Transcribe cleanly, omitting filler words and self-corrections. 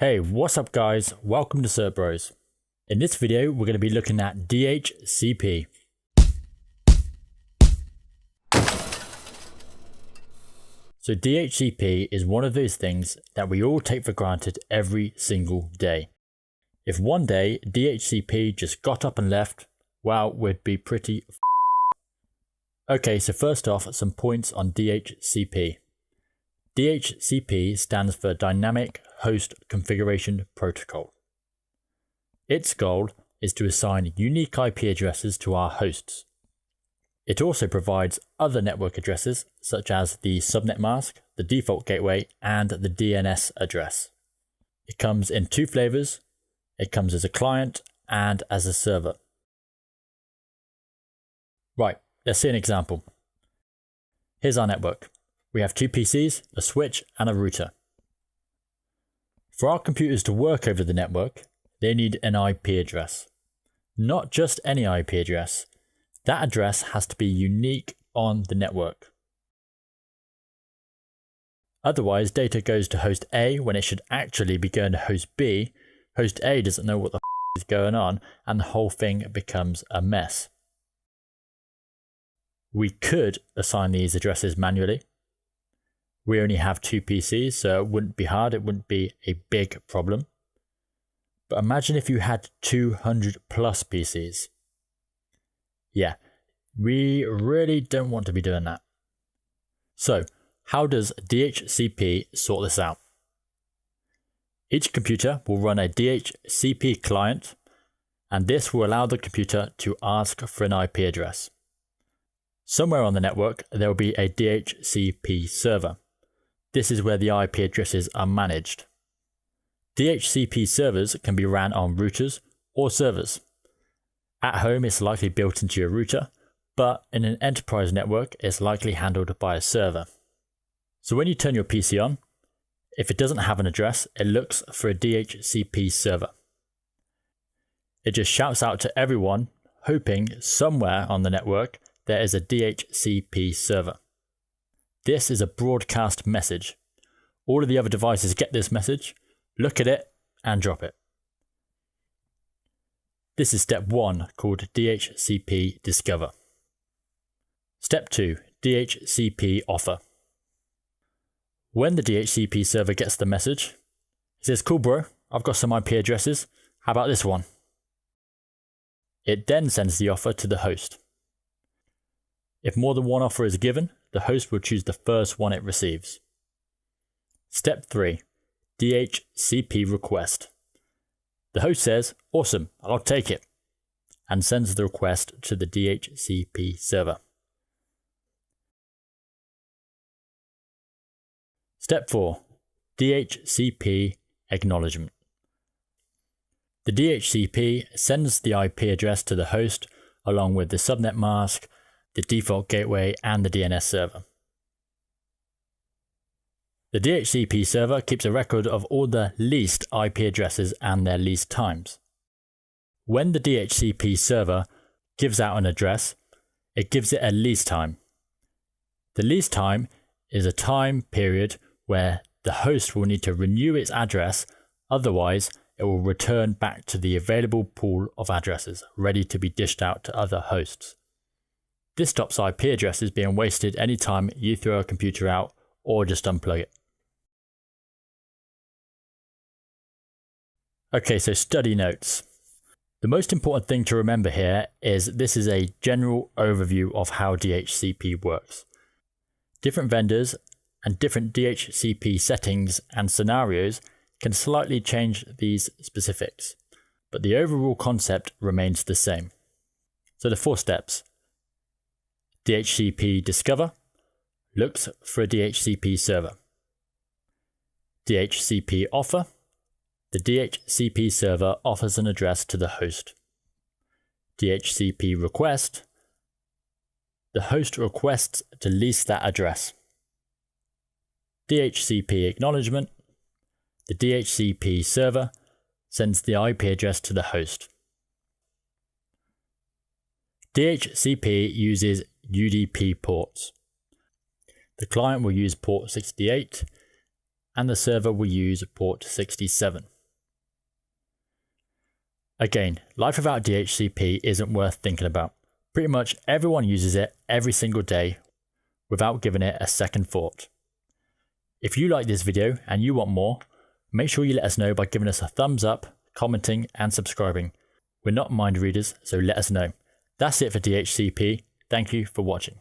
Hey, what's up guys? Welcome to Cert Bros. In this video, we're going to be looking at DHCP. So DHCP is one of those things that we all take for granted every single day. If one day DHCP just got up and left, well, we'd be pretty Okay, so first off, some points on DHCP. DHCP stands for Dynamic Host Configuration Protocol. Its goal is to assign unique IP addresses to our hosts. It also provides other network addresses such as the subnet mask, the default gateway, and the DNS address. It comes in two flavors. It comes as a client and as a server. Right, let's see an example. Here's our network. We have two PCs, a switch, and a router. For our computers to work over the network, they need an IP address. Not just any IP address. That address has to be unique on the network. Otherwise, data goes to host A when it should actually be going to host B. Host A doesn't know what the is going on, and the whole thing becomes a mess. We could assign these addresses manually. We only have two PCs, so it wouldn't be hard, it wouldn't be a big problem. But imagine if you had 200 plus PCs. Yeah, we really don't want to be doing that. So, how does DHCP sort this out? Each computer will run a DHCP client, and this will allow the computer to ask for an IP address. Somewhere on the network, there will be a DHCP server. This is where the IP addresses are managed. DHCP servers can be ran on routers or servers. At home, it's likely built into your router, but in an enterprise network, it's likely handled by a server. So when you turn your PC on, if it doesn't have an address, it looks for a DHCP server. It just shouts out to everyone, hoping somewhere on the network there is a DHCP server. This is a broadcast message. All of the other devices get this message, look at it, and drop it. This is step 1, called DHCP Discover. Step 2, DHCP Offer. When the DHCP server gets the message, it says, "Cool bro, I've got some IP addresses, how about this one?" It then sends the offer to the host. If more than one offer is given, the host will choose the first one it receives. Step 3, DHCP Request. The host says, "Awesome, I'll take it," and sends the request to the DHCP server. Step 4, DHCP Acknowledgement. The DHCP sends the IP address to the host along with the subnet mask, the default gateway, and the DNS server. The DHCP server keeps a record of all the leased IP addresses and their leased times. When the DHCP server gives out an address, it gives it a lease time. The lease time is a time period where the host will need to renew its address, otherwise it will return back to the available pool of addresses ready to be dished out to other hosts. This stops IP addresses being wasted anytime you throw a computer out or just unplug it. Okay, so study notes. The most important thing to remember here is this is a general overview of how DHCP works. Different vendors and different DHCP settings and scenarios can slightly change these specifics, but the overall concept remains the same. So the 4 steps. DHCP Discover looks for a DHCP server. DHCP Offer. The DHCP server offers an address to the host. DHCP Request. The host requests to lease that address. DHCP Acknowledgement. The DHCP server sends the IP address to the host. DHCP uses UDP ports. The client will use port 68 and the server will use port 67. Again, life without DHCP isn't worth thinking about. Pretty much everyone uses it every single day without giving it a second thought. If you like this video and you want more, make sure you let us know by giving us a thumbs up, commenting and subscribing. We're not mind readers, so let us know. That's it for DHCP. Thank you for watching.